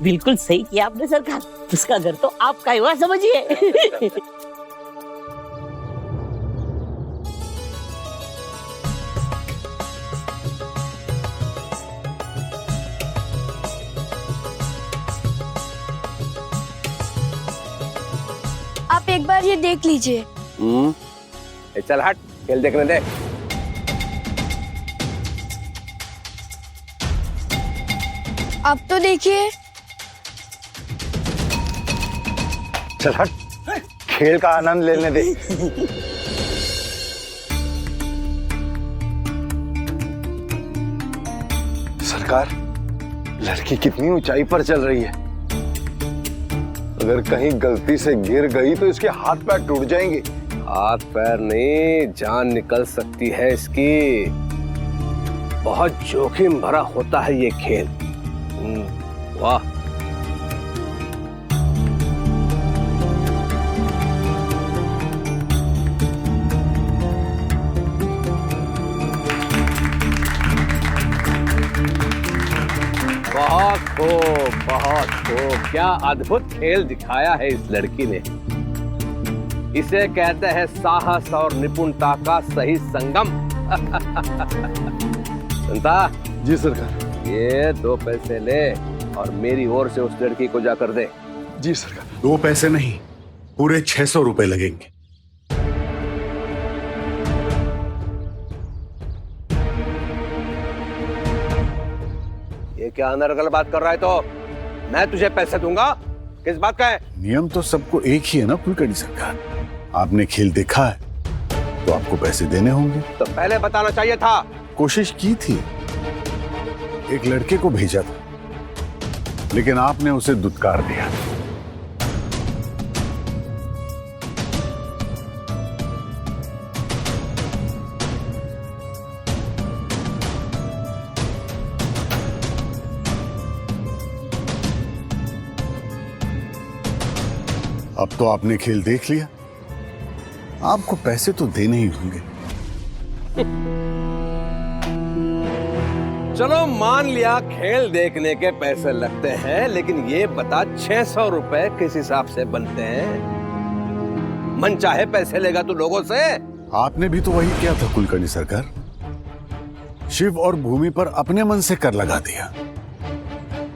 बिल्कुल सही किया आपने सरकार, उसका घर तो आपका ही हुआ समझिए। आप एक बार ये देख लीजिए। चल हट, खेल देखने दे। अब तो देखिए। चल हट, खेल का आनंद लेने दे। सरकार, लड़की कितनी ऊंचाई पर चल रही है। अगर कहीं गलती से गिर गई तो इसके हाथ पैर टूट जाएंगे। हाथ पैर नहीं, जान निकल सकती है इसकी। बहुत जोखिम भरा होता है ये खेल। वाह। बहुत खूब, बहुत खूब। क्या अद्भुत खेल दिखाया है इस लड़की ने। इसे कहते हैं साहस और निपुणता का सही संगम। सुनता? जी सरकार। ये 2 पैसे ले और मेरी ओर से उस लड़की को जाकर दे। जी सरकार। 2 पैसे नहीं, पूरे 600 रुपए लगेंगे। ये क्या अनर्गल बात कर रहा है? तो मैं तुझे पैसे दूंगा? किस बात का है? नियम तो सबको एक ही है ना कुलकर्णी सरकार। आपने खेल देखा है तो आपको पैसे देने होंगे। तो पहले बताना चाहिए था। कोशिश की थी, एक लड़के को भेजा था, लेकिन आपने उसे दुत्कार दिया। अब तो आपने खेल देख लिया, आपको पैसे तो देने ही होंगे। चलो मान लिया खेल देखने के पैसे लगते हैं, लेकिन ये बता 600 रुपए किस हिसाब से बनते हैं? मन चाहे पैसे लेगा तू लोगों से। आपने भी तो वही किया था कुलकर्णी सरकार। शिव और भूमि पर अपने मन से कर लगा दिया।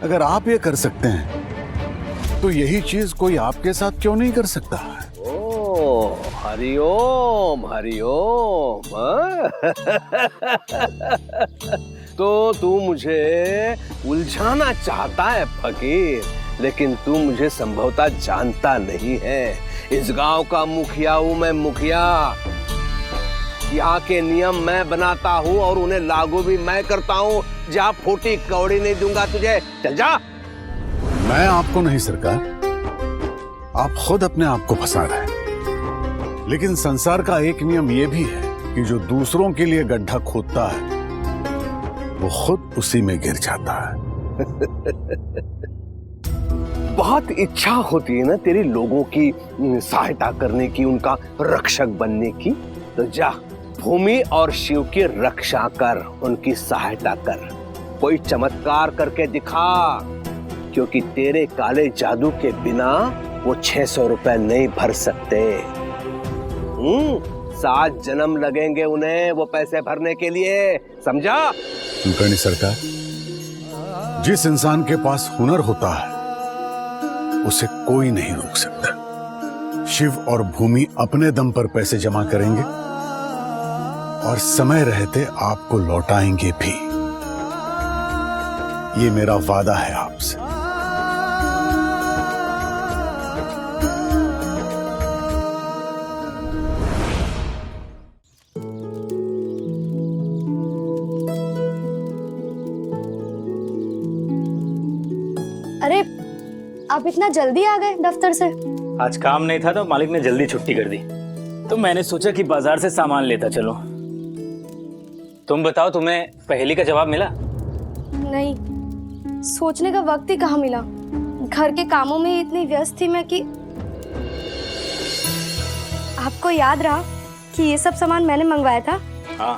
अगर आप ये कर सकते हैं तो यही चीज कोई आपके साथ क्यों नहीं कर सकता? ओ, हरिओम हरिओम। तो तू मुझे उलझाना चाहता है फकीर, लेकिन तू मुझे संभवतः जानता नहीं है। इस गांव का मुखिया हूं मैं, मुखिया। यहाँ के नियम मैं बनाता हूँ और उन्हें लागू भी मैं करता हूँ। जा फूटी कौड़ी नहीं दूंगा तुझे, चल जा। मैं आपको नहीं सरकार, आप खुद अपने आप को फंसा रहे हैं। लेकिन संसार का एक नियम यह भी है कि जो दूसरों के लिए गड्ढा खोदता है वो खुद उसी में गिर जाता है। बहुत इच्छा होती है ना तेरी लोगों की सहायता करने की, उनका रक्षक बनने की। तो जा भूमि और शिव की रक्षा कर, उनकी सहायता कर। कोई चमत्कार करके दिखा, क्योंकि तेरे काले जादू के बिना वो 600 रुपए नहीं भर सकते। 7 जन्म लगेंगे उन्हें वो पैसे भरने के लिए, समझा? कुलकर्णी सरकार, जिस इंसान के पास हुनर होता है उसे कोई नहीं रोक सकता। शिव और भूमि अपने दम पर पैसे जमा करेंगे और समय रहते आपको लौटाएंगे भी। ये मेरा वादा है आपसे। अरे, आप इतना जल्दी आ गए दफ्तर से? आज काम नहीं था तो मालिक ने जल्दी छुट्टी कर दी, तो मैंने सोचा कि बाजार से सामान लेता चलो। तुम बताओ, तुम्हें पहेली का जवाब मिला? नहीं, सोचने का वक्त ही कहाँ मिला। घर के कामों में इतनी व्यस्त थी मैं कि आपको याद रहा कि ये सब सामान मैंने मंगवाया था? हाँ।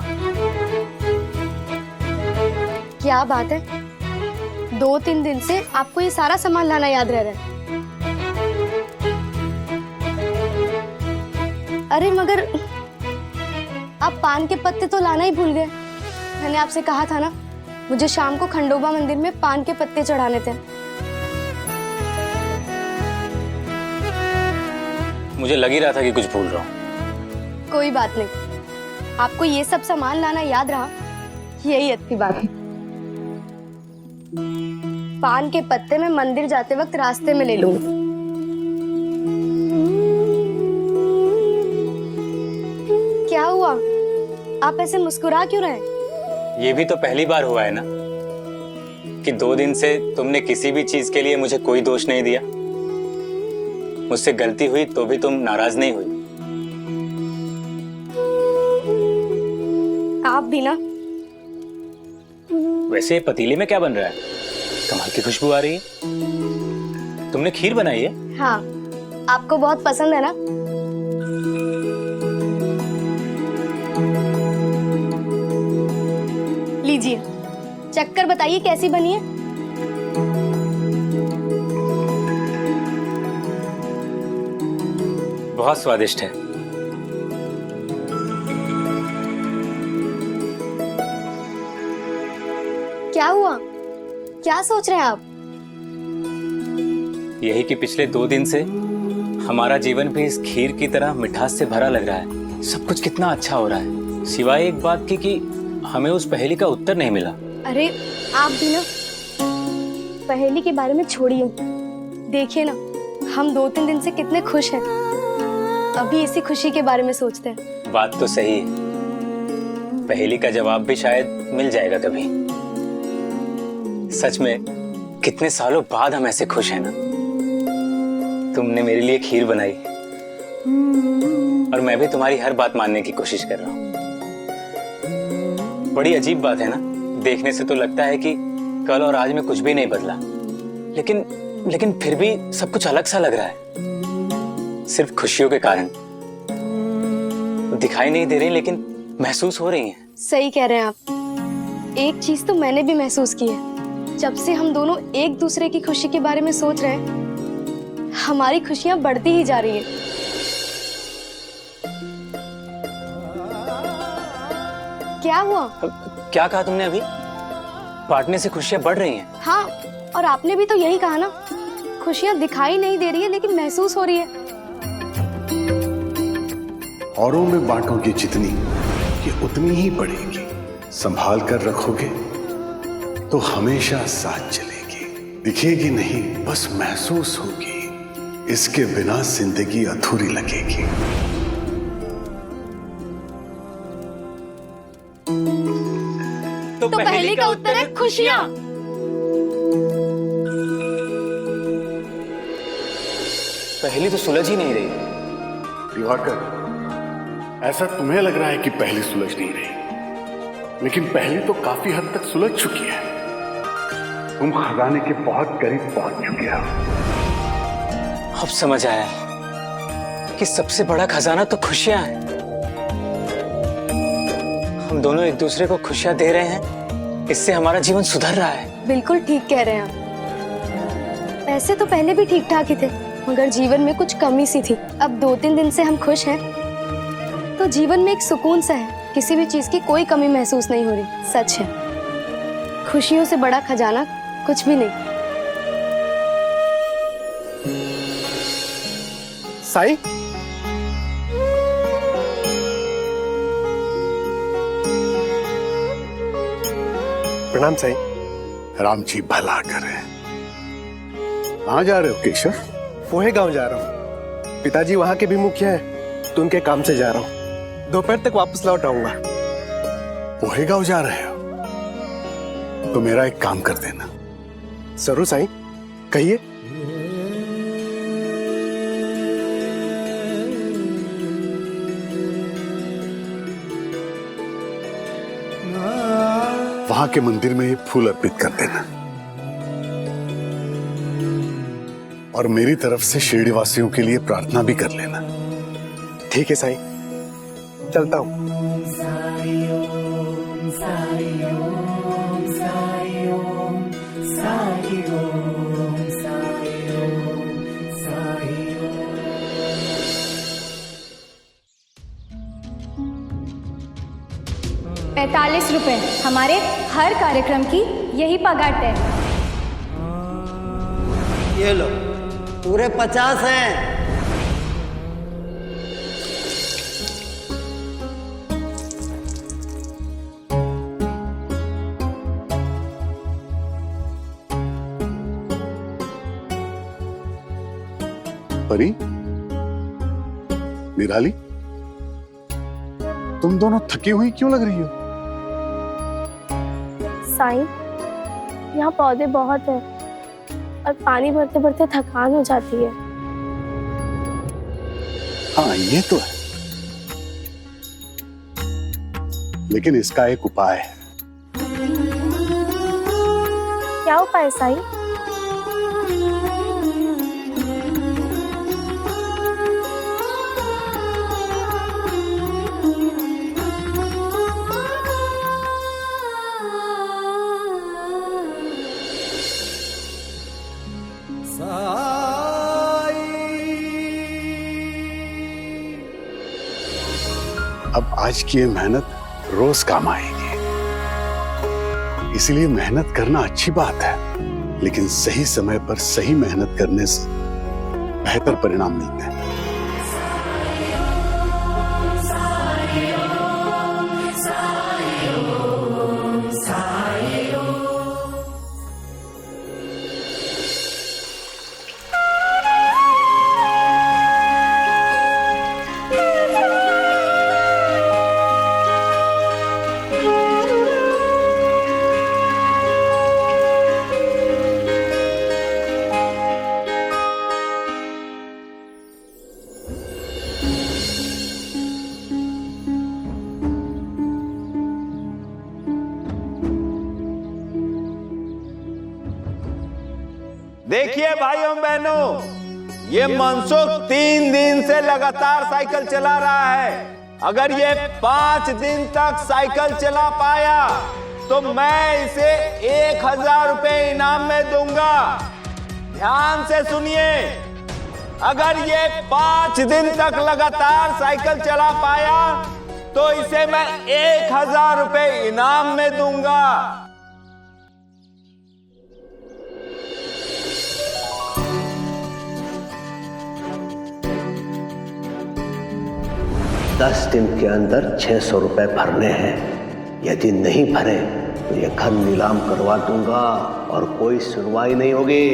क्या बात है, 2-3 दिन से आपको ये सारा सामान लाना याद रह रहा है। अरे मगर आप पान के पत्ते तो लाना ही भूल गए। मैंने आपसे कहा था ना, मुझे शाम को खंडोबा मंदिर में पान के पत्ते चढ़ाने थे। मुझे लग ही रहा था कि कुछ भूल रहा हूँ। कोई बात नहीं, आपको ये सब सामान लाना याद रहा, यही अच्छी बात है। पान के पत्ते मैं मंदिर जाते वक्त रास्ते में ले लूंगी। क्या हुआ, आप ऐसे मुस्कुरा क्यों रहे? ये भी तो पहली बार हुआ है ना कि 2 दिन से तुमने किसी भी चीज के लिए मुझे कोई दोष नहीं दिया। मुझसे गलती हुई तो भी तुम नाराज नहीं हुई। आप भी ना। वैसे पतीले में क्या बन रहा है? कमाल की खुशबू आ रही है। तुमने खीर बनाई है? हाँ, आपको बहुत पसंद है ना। लीजिए, चक्कर बताइए कैसी बनी है। बहुत स्वादिष्ट है। क्या हुआ, क्या सोच रहे हैं आप? यही कि पिछले 2 दिन से हमारा जीवन भी इस खीर की तरह मिठास से भरा लग रहा है। सब कुछ कितना अच्छा हो रहा है, सिवाय एक बात की कि हमें उस पहेली का उत्तर नहीं मिला। अरे आप भी ना पहेली के बारे में छोड़िए। देखिए ना, हम 2-3 दिन से कितने खुश हैं। अभी इसी खुशी के बारे में सोचते हैं। बात तो सही है, पहेली का जवाब भी शायद मिल जाएगा कभी। सच में कितने सालों बाद हम ऐसे खुश हैं ना। तुमने मेरे लिए खीर बनाई और मैं भी तुम्हारी हर बात मानने की कोशिश कर रहा हूँ। बड़ी अजीब बात है ना, देखने से तो लगता है कि कल और आज में कुछ भी नहीं बदला, लेकिन फिर भी सब कुछ अलग सा लग रहा है। सिर्फ खुशियों के कारण दिखाई नहीं दे रही, लेकिन महसूस हो रही हैं। सही कह रहे हैं आप। एक चीज तो मैंने भी महसूस की है, जब से हम दोनों एक दूसरे की खुशी के बारे में सोच रहे हैं, हमारी खुशियां बढ़ती ही जा रही है। क्या हुआ? क्या कहा तुमने अभी? बांटने से खुशियां बढ़ रही हैं? हाँ, और आपने भी तो यही कहा ना, खुशियां दिखाई नहीं दे रही है लेकिन महसूस हो रही है। औरों में बांटोगे जितनी, ये उतनी ही बढ़ेगी। संभाल कर रखोगे तो हमेशा साथ चलेगी। दिखेगी नहीं, बस महसूस होगी। इसके बिना जिंदगी अधूरी लगेगी। तो पहेली का उत्तर है खुशियां। पहेली तो सुलझ ही नहीं रही। दिवाकर, ऐसा तुम्हें लग रहा है कि पहली सुलझ नहीं रही, लेकिन पहली तो काफी हद तक सुलझ चुकी है। तुम खजाने के बहुत करीब पहुंच चुके हो। अब समझ आया कि सबसे बड़ा खजाना तो खुशियां हैं। हम दोनों एक दूसरे को खुशियां दे रहे हैं, इससे हमारा जीवन सुधर रहा है। बिल्कुल ठीक कह रहे हैं आप। पैसे तो पहले भी ठीक ठाक ही थे, मगर जीवन में कुछ कमी सी थी। अब 2-3 दिन से हम खुश हैं, तो जीवन में एक सुकून सा है। किसी भी चीज की कोई कमी महसूस नहीं हो रही। सच है, खुशियों से बड़ा खजाना कुछ भी नहीं। साईं, प्रणाम साईं। राम जी भला करे। कहाँ जा रहे हो केशव? पोहे गांव जा रहा हूँ। पिताजी वहाँ के भी मुखिया हैं, तो उनके काम से जा रहा हूँ। दोपहर तक वापस लौट आऊंगा। पोहे गांव जा रहे हो तो मेरा एक काम कर देना। जरूर साईं, कहिए। वहां के मंदिर में फूल अर्पित कर देना, और मेरी तरफ से शिरडी वासियों के लिए प्रार्थना भी कर लेना। ठीक है साईं। चलता हूँ। ₹45 हमारे हर कार्यक्रम की यही पगार है। ये लो, पूरे 50 हैं। परी, निराली, तुम दोनों थकी हुई क्यों लग रही हो? साईं, यहाँ पौधे बहुत हैं और पानी भरते भरते थकान हो जाती है। हाँ, ये तो है, लेकिन इसका एक उपाय है। क्या उपाय साईं? अब आज की ये मेहनत रोज काम आएगी, इसलिए मेहनत करना अच्छी बात है, लेकिन सही समय पर सही मेहनत करने से बेहतर परिणाम मिलते हैं। देखिए भाइयों बहनों, ये मनसुख 3 दिन से लगातार साइकिल चला रहा है। अगर ये 5 दिन तक साइकिल चला पाया तो मैं इसे 1000 रुपए इनाम में दूंगा। ध्यान से सुनिए, अगर ये 5 दिन तक लगातार साइकिल चला पाया तो इसे मैं 1000 रुपए इनाम में दूंगा। 10 दिन के अंदर 600 रुपए भरने हैं। यदि नहीं भरे तो ये घर नीलाम करवा दूंगा और कोई सुनवाई नहीं होगी।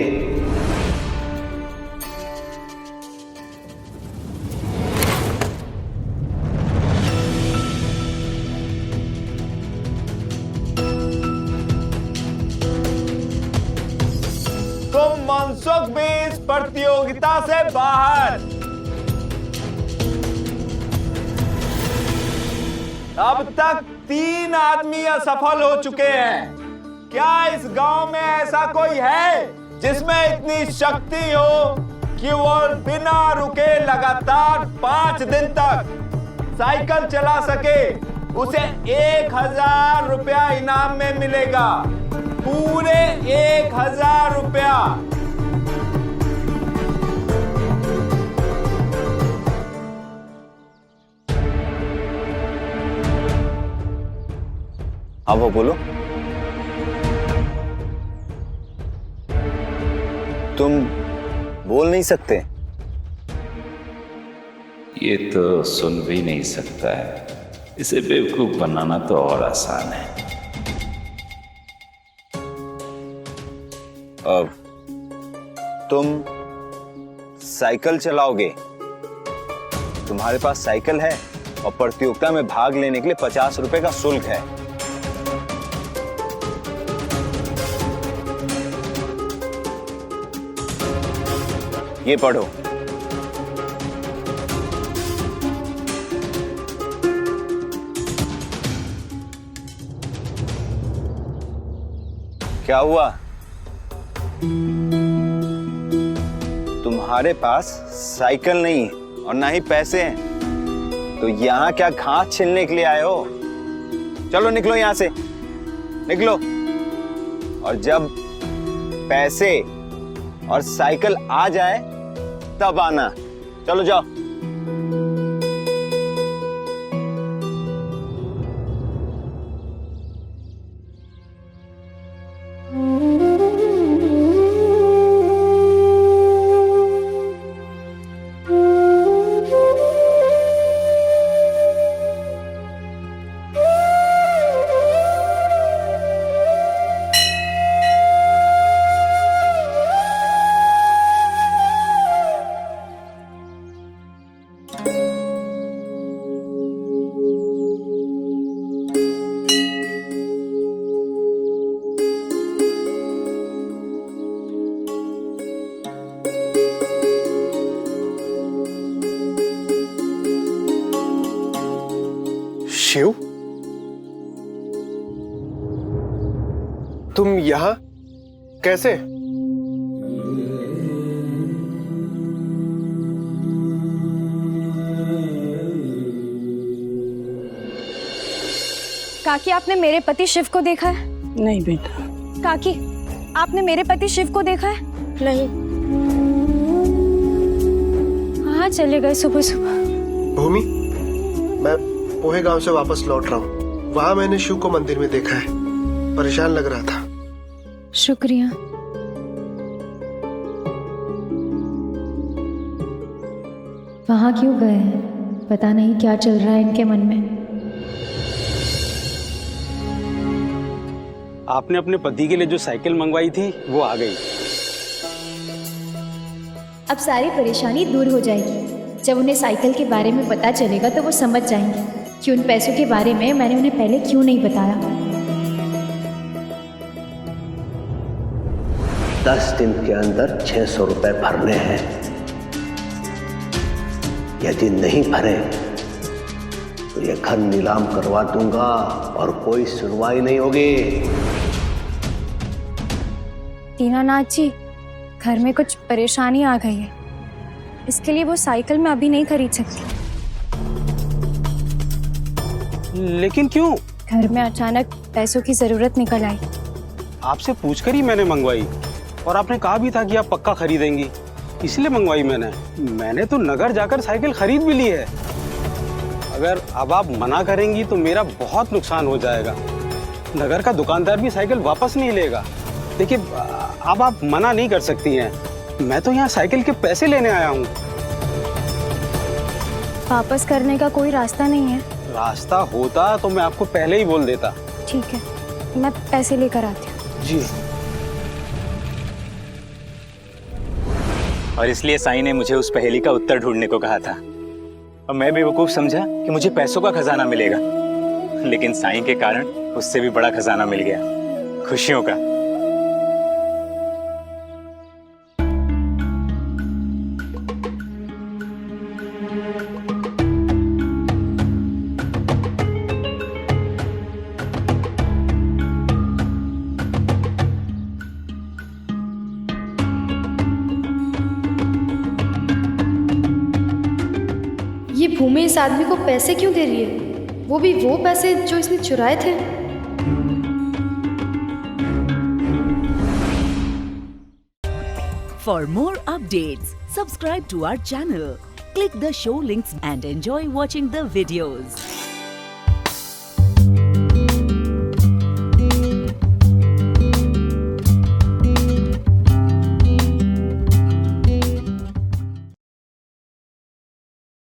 तुम मनसुख भी इस प्रतियोगिता से बाहर। अब तक 3 आदमी असफल हो चुके हैं। क्या इस गांव में ऐसा कोई है जिसमें इतनी शक्ति हो कि वो बिना रुके लगातार 5 दिन तक साइकिल चला सके? उसे 1000 रुपया इनाम में मिलेगा, पूरे 1000 रुपया। अब वो बोलो, तुम बोल नहीं सकते? ये तो सुन भी नहीं सकता है, इसे बेवकूफ बनाना तो और आसान है। अब तुम साइकिल चलाओगे? तुम्हारे पास साइकिल है और प्रतियोगिता में भाग लेने के लिए 50 रुपए का शुल्क है। ये पढ़ो। क्या हुआ? तुम्हारे पास साइकिल नहीं है और ना ही पैसे हैं। तो यहाँ क्या घास छिलने के लिए आए हो? चलो निकलो यहाँ से, निकलो। और जब पैसे और साइकिल आ जाए तब आना। चलो जाओ। शिव, तुम यहाँ कैसे? काकी, आपने मेरे पति शिव को देखा है? नहीं बेटा। काकी, आपने मेरे पति शिव को देखा है? नहीं। कहाँ चले गए सुबह सुबह? भूमि, मैं पोहे गांव से वापस लौट रहा हूँ। वहां मैंने शिव को मंदिर में देखा है, परेशान लग रहा था। शुक्रिया। वहां क्यों गए हैं? पता नहीं क्या चल रहा है इनके मन में। आपने अपने पति के लिए जो साइकिल मंगवाई थी वो आ गई। अब सारी परेशानी दूर हो जाएगी। जब उन्हें साइकिल के बारे में पता चलेगा तो वो समझ जाएंगे कि उन पैसों के बारे में मैंने उन्हें पहले क्यों नहीं बताया। 10 दिन के अंदर 600 रुपए भरने हैं। यदि नहीं भरे तो ये घर नीलाम करवा दूंगा और कोई सुनवाई नहीं होगी। दीनानाथ जी, घर में कुछ परेशानी आ गई है, इसके लिए वो साइकिल मैं अभी नहीं खरीद सकती। लेकिन क्यों? घर में अचानक पैसों की जरूरत निकल आई। आपसे पूछकर ही मैंने मंगवाई और आपने कहा भी था कि आप पक्का खरीदेंगी, इसलिए मंगवाई मैंने तो नगर जाकर साइकिल खरीद भी ली है। अगर अब आप मना करेंगी तो मेरा बहुत नुकसान हो जाएगा। नगर का दुकानदार भी साइकिल वापस नहीं लेगा। देखिए, अब आप मना नहीं कर सकती हैं। मैं तो यहाँ साइकिल के पैसे लेने आया हूँ। वापस करने का कोई रास्ता नहीं है? रास्ता होता तो मैं आपको पहले ही बोल देता। ठीक है, मैं पैसे लेकर आती हूँ। जी। और इसलिए साईं ने मुझे उस पहेली का उत्तर ढूंढने को कहा था और मैं बेवकूफ समझा कि मुझे पैसों का खजाना मिलेगा, लेकिन साईं के कारण उससे भी बड़ा खजाना मिल गया, खुशियों का। ये भूमि इस आदमी को पैसे क्यों दे रही है? वो भी वो पैसे जो इसने चुराए थे। For more updates, subscribe to our channel, click the show links and enjoy watching the videos.